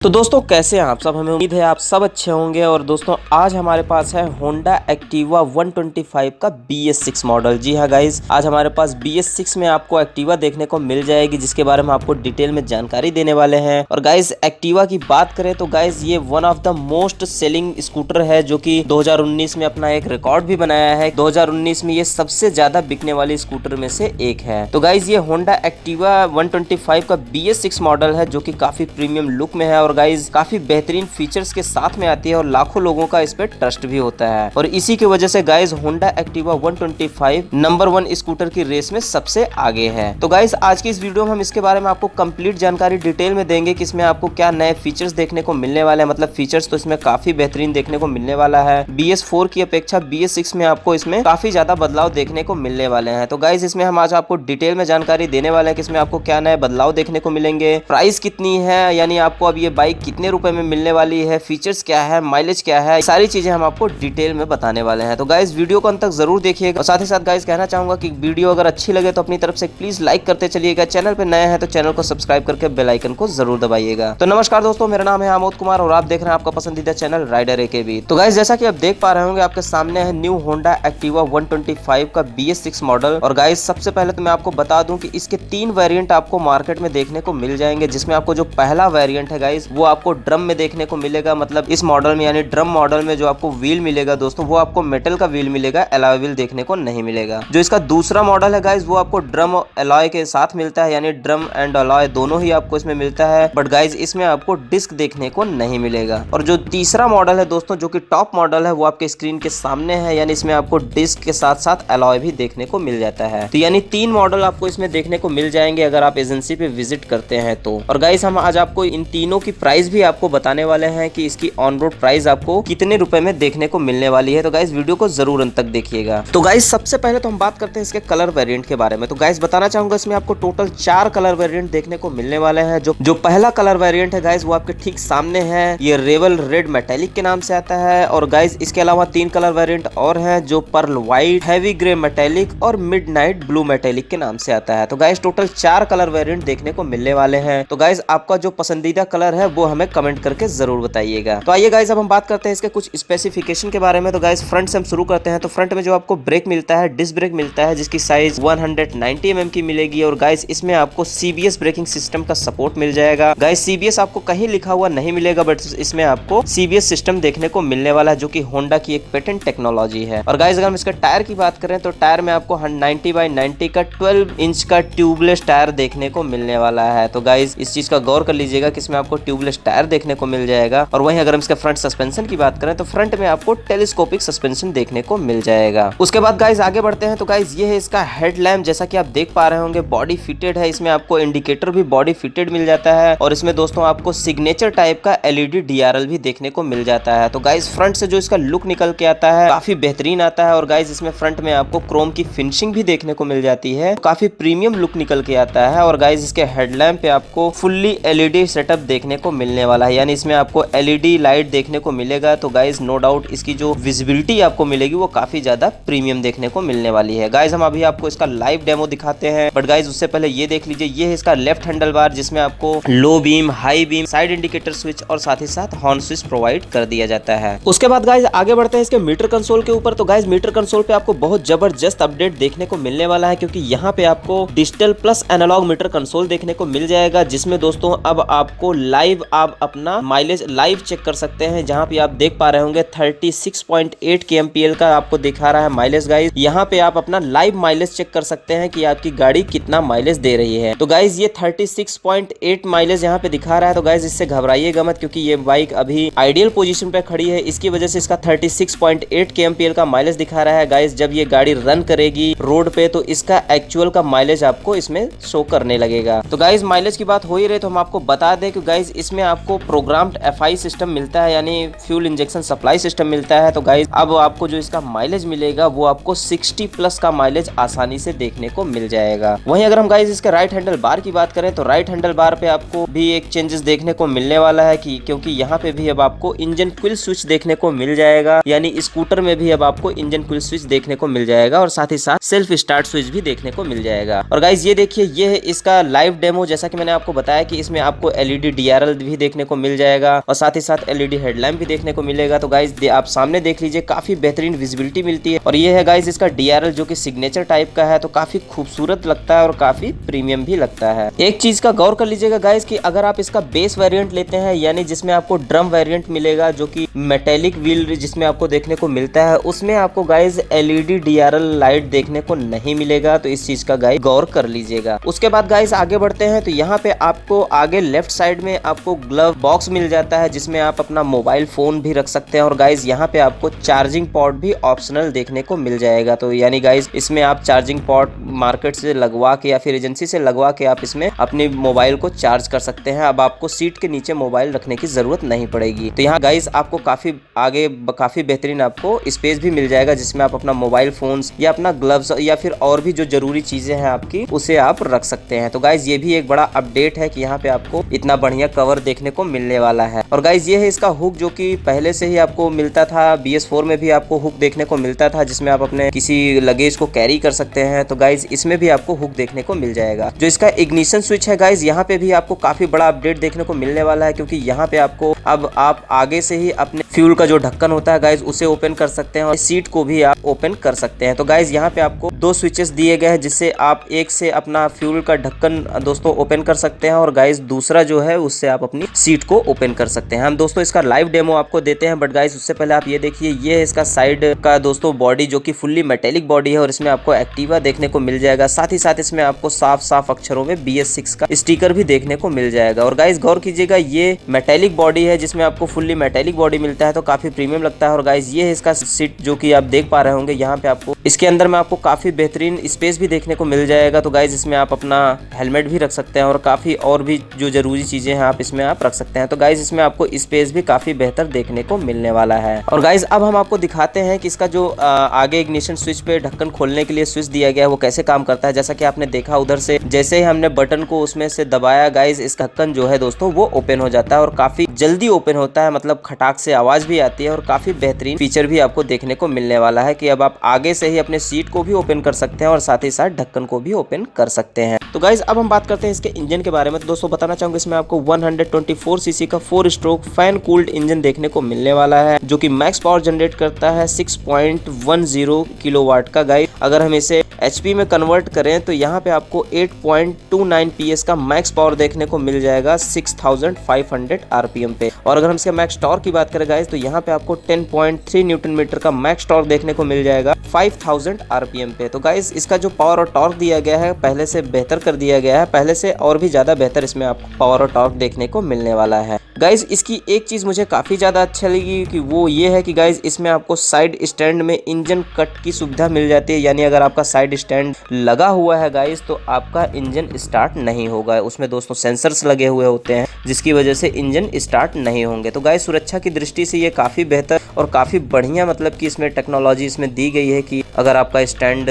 तो दोस्तों कैसे हैं आप सब। हमें उम्मीद है आप सब अच्छे होंगे। और दोस्तों आज हमारे पास है होंडा एक्टिवा 125 का BS6 मॉडल। जी हाँ गाइज, आज हमारे पास BS6 में आपको एक्टिवा देखने को मिल जाएगी, जिसके बारे में आपको डिटेल में जानकारी देने वाले हैं। और गाइज एक्टिवा की बात करें तो गाइज ये one of the most selling scooter है, जो कि 2019 में अपना एक रिकॉर्ड भी बनाया है। 2019 में ये सबसे ज्यादा बिकने वाली स्कूटर में से एक है। तो गाइज ये होंडा एक्टिवा 125 का BS6 मॉडल है, जो कि काफी प्रीमियम लुक में है और गाइज काफी बेहतरीन फीचर्स के साथ में आती है और लाखों लोगों का इस पे ट्रस्ट भी होता है। और इसी की वजह से guys Honda Activa 125 number 1 scooter की रेस में सबसे आगे है। तो गाइज आज की इस वीडियो में हम इसके बारे में आपको कंप्लीट जानकारी डिटेल में देंगे कि इसमें आपको क्या नए फीचर्स देखने को मिलने वाले हैं। मतलब फीचर्स तो इसमें काफी बेहतरीन देखने को मिलने वाला है। BS4 की अपेक्षा BS6 में आपको इसमें काफी ज्यादा बदलाव देखने को मिलने वाले हैं। तो गाइज इसमें हम आज आपको डिटेल में जानकारी देने वाले हैं कि इसमें आपको क्या नए बदलाव देखने को मिलेंगे, प्राइस कितनी है, यानी आपको अब ये बाइक कितने रुपए में मिलने वाली है, फीचर्स क्या है, माइलेज क्या है, सारी चीजें हम आपको डिटेल में बताने वाले हैं। तो गाइज वीडियो को अंत तक जरूर देखिएगा। और साथ ही साथ गाइज कहना चाहूंगा कि वीडियो अगर अच्छी लगे तो अपनी तरफ से प्लीज लाइक करते चलिएगा। चैनल पे नए हैं तो चैनल को सब्सक्राइब करके बेल आइकन को जरूर दबाइएगा। तो नमस्कार दोस्तों, मेरा नाम है आमोद कुमार और आप देख रहे हैं आपका पसंदीदा चैनल राइडर AKB। तो गाइज जैसा कि आप देख पा रहे होंगे, आपके सामने है न्यू होंडा एक्टिवा 125 का BS6 मॉडल। और गाइज सबसे पहले तो मैं आपको बता दूं कि इसके 3 वेरिएंट आपको मार्केट में देखने को मिल जाएंगे, जिसमें आपको जो पहला वेरिएंट है गाइज वो आपको ड्रम में देखने को मिलेगा। मतलब इस मॉडल में यानी ड्रम मॉडल में जो आपको व्हील मिलेगा दोस्तों, वो आपको मेटल का व्हील मिलेगा, एलॉय व्हील देखने को नहीं मिलेगा। जो इसका दूसरा मॉडल है गाइज वो आपको ड्रम एलॉय के साथ मिलता है, यानी ड्रम एंड एलॉय दोनों ही आपको इसमें मिलता है। बट गाइज इसमें आपको डिस्क देखने को नहीं मिलेगा। और जो तीसरा मॉडल है दोस्तों, जो कि टॉप मॉडल है, वो आपके स्क्रीन के सामने है, यानी इसमें आपको डिस्क के साथ साथ एलॉय भी देखने को मिल जाता है। तो यानी 3 मॉडल आपको इसमें देखने को मिल जाएंगे अगर आप एजेंसी पे विजिट करते हैं तो। और गाइज हम आज आपको इन तीनों की प्राइस भी आपको बताने वाले हैं कि इसकी ऑन रोड प्राइस आपको कितने रुपए में देखने को मिलने वाली है। तो गाइस वीडियो को जरूर अंत तक देखिएगा। तो गाइस सबसे पहले तो हम बात करते हैं इसके कलर वेरिएंट के बारे में। तो गाइस बताना चाहूंगा इसमें आपको टोटल 4 कलर वेरिएंट देखने को मिलने वाले हैं। जो पहला कलर वेरिएंट है गाइस वो आपके ठीक सामने है, ये रेवल रेड मेटेलिक के नाम से आता है। और गाइस इसके अलावा 3 कलर वेरिएंट और है, जो pearl white, heavy grey metallic और मिडनाइट ब्लू मेटेलिक के नाम से आता है। तो गाइस टोटल 4 कलर वेरिएंट देखने को मिलने वाले हैं। तो गाइस आपका जो पसंदीदा कलर है वो हमें कमेंट करके जरूर बताइएगा। तो आइए गाइस अब हम बात करते हैं इसके कुछ स्पेसिफिकेशन के बारे में। तो गाइस फ्रंट से हम शुरू करते हैं। तो फ्रंट में जो आपको ब्रेक मिलता है, डिस्क ब्रेक मिलता है, जिसकी साइज 190 mm की मिलेगी। और गाइस इसमें आपको CBS ब्रेकिंग सिस्टम का सपोर्ट मिल जाएगा। गाइस CBS आपको कहीं लिखा हुआ नहीं मिलेगा, बट इसमें आपको CBS सिस्टम देखने को मिलने वाला है, जो कि होंडा की एक पेटेंट टेक्नोलॉजी है। और गाइस अगर हम इसका टायर की बात करें तो टायर में आपको 90/90 का 12 इंच का ट्यूबलेस टायर देखने को मिलने वाला है। तो गाइस इस चीज का गौर कर लीजिएगा कि इसमें आपको ट्यूबलेस टायर देखने को मिल जाएगा। और वहीं अगर हम इसके फ्रंट सस्पेंशन की बात करें तो फ्रंट में आपको टेलीस्कोपिक सस्पेंशन देखने को मिल जाएगा। उसके बाद गाइस आगे बढ़ते हैं। तो गाइस ये है इसका हेडलैम्प, जैसा कि आप देख पा रहे होंगे बॉडी फिटेड है। इसमें आपको इंडिकेटर भी बॉडी फिटेड मिल जाता है। और इसमें दोस्तों आपको सिग्नेचर टाइप का LED DRL भी देखने को मिल जाता है। तो गाइस फ्रंट से जो इसका लुक निकल के आता है काफी बेहतरीन आता है। और गाइस इसमें फ्रंट में आपको क्रोम की फिनिशिंग भी देखने को मिल जाती है, काफी प्रीमियम लुक निकल के आता है। और गाइस इसके हेडलैम्प पे आपको फुल्ली LED सेटअप देखने को मिलने वाला है, यानी इसमें आपको LED लाइट देखने को मिलेगा। तो गाइस नो डाउट इसकी जो विजिबिलिटी आपको मिलेगी वो काफी ज्यादा प्रीमियम देखने को मिलने वाली है। गाइस हम अभी आपको इसका लाइव डेमो दिखाते हैं, बट गाइस उससे पहले ये देख लीजिए, ये है इसका लेफ्ट हैंडल बार, जिसमें आपको low beam, high beam, side indicator switch और साथ ही साथ हॉर्न स्विच प्रोवाइड कर दिया जाता है। उसके बाद गाइस आगे बढ़ते हैं इसके मीटर कंसोल के ऊपर। तो गाइस मीटर कंसोल पे आपको बहुत जबरदस्त अपडेट देखने को मिलने वाला है, क्योंकि यहाँ पे आपको digital plus analog meter console देखने को मिल जाएगा, जिसमें दोस्तों अब आपको लाइव आप अपना माइलेज लाइव चेक कर सकते हैं। जहाँ पे आप देख पा रहे होंगे 36.8 kmpl का आपको दिखा रहा है माइलेज। गाइस यहाँ पे आप अपना लाइव माइलेज चेक कर सकते हैं कि आपकी गाड़ी कितना माइलेज दे रही है। तो गाइस ये 36.8 माइलेज यहाँ पे दिखा रहा है। तो गाइस इससे घबराइएगा मत, क्योंकि ये बाइक अभी आइडियल पोजीशन पे खड़ी है, इसकी वजह से इसका 36.8 kmpl का माइलेज दिखा रहा है। गाइस जब ये गाड़ी रन करेगी रोड पे तो इसका एक्चुअल का माइलेज आपको इसमें शो करने लगेगा। तो गाइस माइलेज की बात हो ही रही तो हम आपको बता दें कि गाइस इसमें आपको प्रोग्राम्ड FI सिस्टम मिलता है, यानी फ्यूल इंजेक्शन सप्लाई सिस्टम मिलता है। तो गाइस अब आपको जो इसका माइलेज मिलेगा वो आपको 60+ का माइलेज आसानी से देखने को मिल जाएगा। वहीं अगर हम गाइस इसके राइट हैंडल बार की बात करें तो राइट हैंडल बार पे आपको भी एक चेंजेस देखने को मिलने वाला है, क्योंकि यहाँ पे भी अब आपको इंजन क्विल स्विच देखने को मिल जाएगा, यानी स्कूटर में भी अब आपको इंजन क्विल स्विच देखने को मिल जाएगा। और साथ ही साथ सेल्फ स्टार्ट स्विच भी देखने को मिल जाएगा। और गाइस ये देखिए, ये है इसका लाइव डेमो। जैसा कि मैंने आपको बताया कि इसमें आपको LED DRL पैनल भी देखने को मिल जाएगा और साथ ही साथ एलईडी हेडलैम्प भी देखने को मिलेगा। तो गाइज आप सामने देख लीजिए, काफी बेहतरीन विजिबिलिटी मिलती है। और ये है गाइज इसका DRL जो कि सिग्नेचर टाइप का है, तो काफी खूबसूरत लगता है और काफी प्रीमियम भी लगता है। एक चीज का गौर कर लीजिएगा गाइज कि अगर आप इसका बेस वेरिएंट लेते हैं, यानी जिसमें आपको ड्रम वेरिएंट मिलेगा जो कि मेटेलिक व्हील जिसमें आपको देखने को मिलता है, उसमें आपको गाइज एलईडी DRL लाइट देखने को नहीं मिलेगा। तो इस चीज का गाइज गौर कर लीजिएगा। उसके बाद गाइज आगे बढ़ते हैं, तो यहाँ पे आपको आगे लेफ्ट साइड में आपको ग्लव बॉक्स मिल जाता है जिसमें आप अपना मोबाइल फोन भी रख सकते हैं। और गाइज यहाँ पे आपको चार्जिंग पॉट भी ऑप्शनल देखने को मिल जाएगा। तो यानी गाइज इसमें आप चार्जिंग पॉट मार्केट से लगवा के या फिर एजेंसी से लगवा के आप इसमें अपने मोबाइल को चार्ज कर सकते हैं। अब आपको सीट के नीचे मोबाइल रखने की जरूरत नहीं पड़ेगी। तो यहाँ गाइज आपको काफी आगे काफी बेहतरीन आपको स्पेस भी मिल जाएगा जिसमें आप अपना मोबाइल फोन्स या अपना ग्लव्स या फिर और भी जो जरूरी चीजें हैं आपकी उसे आप रख सकते हैं। तो गाइज ये भी एक बड़ा अपडेट है कि यहाँ पे आपको इतना बढ़िया कवर देखने को मिलने वाला है। और गाइज ये है इसका हुक जो कि पहले से ही आपको मिलता था। BS4 में भी आपको हुक देखने को मिलता था जिसमें आप अपने किसी लगेज को कैरी कर सकते हैं। तो गाइज इसमें भी आपको हुक देखने को मिल जाएगा। जो इसका इग्निशन स्विच है गाइज, यहाँ पे भी आपको काफी बड़ा अपडेट देखने को मिलने वाला है, क्योंकि यहाँ पे आपको अब आप आगे से ही अपने फ्यूल का जो ढक्कन होता है गाइज उसे ओपन कर सकते हैं और सीट को भी आप ओपन कर सकते हैं। तो गाइज यहाँ पे आपको 2 स्विचेस दिए गए हैं जिससे आप एक से अपना फ्यूल का ढक्कन दोस्तों ओपन कर सकते हैं और गाइज दूसरा जो है उससे आप अपनी सीट को ओपन कर सकते हैं। हम दोस्तों इसका लाइव डेमो आपको देते हैं, बट गाइज उससे पहले आप ये देखिए, ये है इसका साइड का दोस्तों बॉडी जो कि फुल्ली मेटेलिक बॉडी है और इसमें आपको एक्टिवा देखने को मिल जाएगा। साथ ही साथ इसमें आपको साफ साफ अक्षरों में BS6 का स्टिकर भी देखने को मिल जाएगा। और गाइज गौर कीजिएगा, ये मेटेलिक बॉडी है जिसमें आपको फुल्ली मेटेलिक बॉडी मिलता है, तो काफी प्रीमियम लगता है। और गाइज ये है इसका सीट जो कि आप देख पा रहे होंगे, यहाँ पे आपको इसके अंदर में आपको काफी बेहतरीन स्पेस भी देखने को मिल जाएगा। तो गाइज इसमें आप अपना हेलमेट भी रख सकते हैं और काफी और भी जो जरूरी चीजें हैं आप इसमें आप रख सकते हैं। तो गाइज इसमें आपको स्पेस भी काफी बेहतर देखने को मिलने वाला है। और गाइज अब हम आपको दिखाते हैं कि इसका जो आगे इग्निशन स्विच पे ढक्कन खोलने के लिए स्विच दिया गया है वो कैसे काम करता है। जैसा कि आपने देखा उधर से जैसे ही हमने बटन को उसमें से दबाया गाइज, इस ढक्कन जो है दोस्तों वो ओपन हो जाता है और काफी जल्दी ओपन होता है, मतलब खटाक से आवाज भी आती है और काफी बेहतरीन फीचर भी आपको देखने को मिलने वाला है कि अब आप आगे से ही अपने सीट को भी ओपन कर सकते हैं और साथ ही साथ ढक्कन को भी ओपन कर सकते हैं। तो गाइज अब हम बात करते हैं इसके इंजन के बारे में। तो दोस्तों बताना चाहूंगा इसमें आपको 124 सीसी का 4 स्ट्रोक फैन कूल्ड इंजन देखने को मिलने वाला है जो कि मैक्स पावर जनरेट करता है 6.10 किलोवाट का। गाइज अगर हम इसे HP में कन्वर्ट करें तो यहाँ पे आपको 8.29 PS का मैक्स पावर देखने को मिल जाएगा 6500 RPM पे। और अगर हम इसके मैक्स टॉर्क की बात करें गाइज तो यहाँ पे आपको 10.3 न्यूटन मीटर का मैक्स टॉर्क देखने को मिल जाएगा 5000 RPM पे। तो गाइज इसका जो पावर और टॉर्क दिया गया है पहले से बेहतर कर दिया गया है, पहले से और भी ज्यादा बेहतर इसमें आपको पावर और टॉर्क देखने को मिलने वाला है। गाइज इसकी एक चीज मुझे काफी ज्यादा अच्छा लगी कि वो ये है कि गाइज इसमें आपको साइड स्टैंड में इंजन कट की सुविधा मिल जाती है, यानी अगर आपका साइड स्टैंड लगा हुआ है गाइज तो आपका इंजन स्टार्ट नहीं होगा। उसमें दोस्तों सेंसर्स लगे हुए होते हैं जिसकी वजह से इंजन स्टार्ट नहीं होंगे। तो गाइज सुरक्षा की दृष्टि से ये काफी बेहतर और काफी बढ़िया मतलब कि इसमें टेक्नोलॉजी इसमें दी गई है कि अगर आपका स्टैंड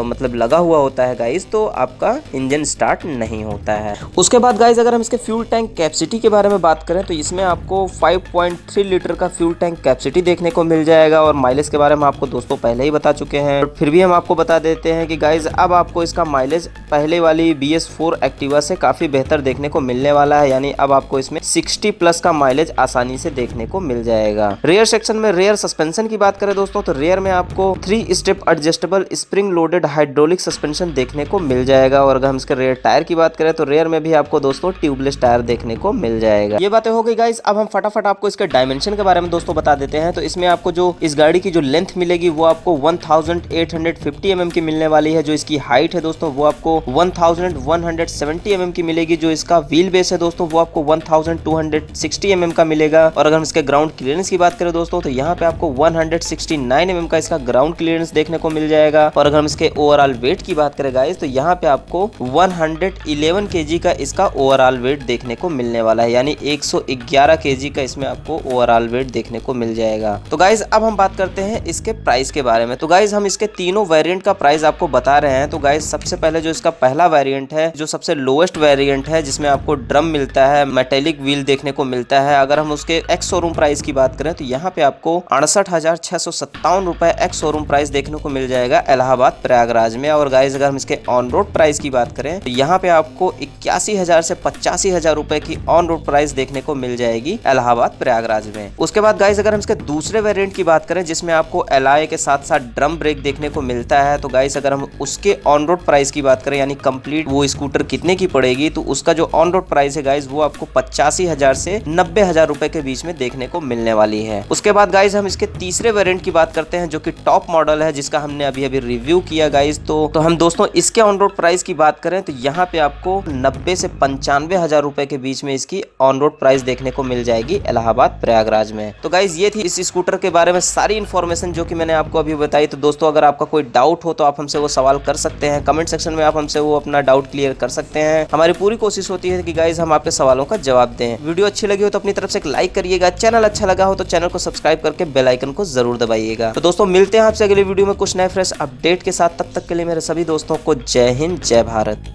मतलब लगा हुआ होता है गाइज तो आपका इंजन स्टार्ट नहीं होता है। उसके बाद गाइज अगर हम इसके फ्यूल टैंक कैपेसिटी के बारे में बात करें तो इसमें आपको 5.3 लीटर का फ्यूल टैंक कैपेसिटी देखने को मिल जाएगा। और माइलेज के बारे में आपको दोस्तों पहले ही बता चुके हैं, फिर भी हम आपको बता देते हैं कि गाइज अब आपको इसका माइलेज पहले वाली BS4 एक्टिवा से काफी बेहतर देखने को मिलने वाला है, यानी अब आपको इसमें 60 प्लस का माइलेज आसानी से देखने को मिल जाएगा। रेयर सेक्शन में रेयर सस्पेंशन की बात करें दोस्तों तो रेयर में आपको 3 step adjustable spring loaded hydraulic suspension देखने को मिल जाएगा। और अगर हम इसके रेयर टायर की बात करें तो रेयर में भी आपको दोस्तों ट्यूबलेस टायर देखने को मिल जाएगा। ये बातें हो गई गाइज, अब हम फटाफट आपको इसके डायमेंशन के बारे में दोस्तों बता देते हैं। तो इसमें आपको जो इस गाड़ी की जो लेंथ मिलेगी वो आपको 1850 mm की मिलने वाली है। जो इसकी हाइट है दोस्तों वो आपको 1170 mm की मिलेगी। जो इसका व्हील बेस है दोस्तों वो आपको 1260 mm का मिलेगा। और अगर हम इसके ग्राउंड क्लियरेंस की बात करें दोस्तों तो यहाँ पे आपको 169 mm का इसका ग्राउंड क्लियरेंस देखने को मिल जाएगा। और अगर हम इसके ओवरऑल वेट की बात करें गाइस तो यहाँ पे आपको 111 kg का इसका ओवरऑल वेट देखने को मिलने वाला है, यानी 111 kg का इसमें आपको ओवरऑल वेट देखने को मिल जाएगा। तो गाइज अब हम बात करते हैं इसके प्राइस के बारे में। तो गाइज हम इसके तीनों वेरिएंट का प्राइस आपको बता रहे हैं। तो गाइज सबसे पहले जो इसका पहला वेरिएंट है, जो सबसे लोएस्ट वेरिएंट है, जिसमें आपको ड्रम मिलता है, मेटेलिक व्हील देखने को मिलता है। अगर हम उसके एक्स शोरूम प्राइस की बात करें तो यहाँ पे आपको 68,657 रुपए एक्स शोरूम प्राइस देखने देखने को मिल जाएगा इलाहाबाद प्रयागराज में। और गाइज अगर हम इसके ऑन रोड प्राइस की बात करें तो यहाँ पे आपको 81,000 से 85,000 रुपए की ऑन रोड प्राइस देखने को मिल जाएगी इलाहाबाद प्रयागराज में। उसके बाद गाइज अगर हम इसके दूसरे वेरिएंट की बात करें जिसमें आपको एलॉय के साथ साथ ड्रम ब्रेक देखने को मिलता है, तो गाइज अगर हम उसके ऑन रोड प्राइस की बात करें यानी कंप्लीट वो स्कूटर कितने की पड़ेगी, तो उसका जो ऑन रोड प्राइस है गाइज वो आपको 85,000 से 90,000 रुपए के बीच में देखने को मिलने वाली है। उसके बाद गाइज हम इसके तीसरे वेरिएंट की बात करते हैं जो कि टॉप मॉडल है, जिसका हमने अभी रिव्यू किया गाइज। तो हम दोस्तों इसके ऑन रोड प्राइस की बात करें तो यहाँ पे आपको 90 से 95,000 रुपए के बीच में इसकी ऑन रोड प्राइस देखने को मिल जाएगी इलाहाबाद प्रयागराज में। तो गाइज ये थी इस स्कूटर के बारे में सारी इन्फॉर्मेशन जो कि मैंने आपको अभी बताई। तो दोस्तों अगर आपका कोई डाउट हो तो आप हमसे वो सवाल कर सकते हैं, कमेंट सेक्शन में आप हमसे वो अपना डाउट क्लियर कर सकते हैं। हमारी पूरी कोशिश होती है कि गाइज हम आपके सवालों का जवाब दें। वीडियो अच्छी लगी हो तो अपनी तरफ से एक लाइक करिएगा, चैनल अच्छा लगा हो तो चैनल को सब्सक्राइब करके बेल आइकन को जरूर दबाइएगा। तो दोस्तों मिलते हैं आपसे अगले वीडियो में कुछ नए फ्रेश अपडेट के साथ। तब तक के लिए मेरे सभी दोस्तों को जय हिंद, जय भारत।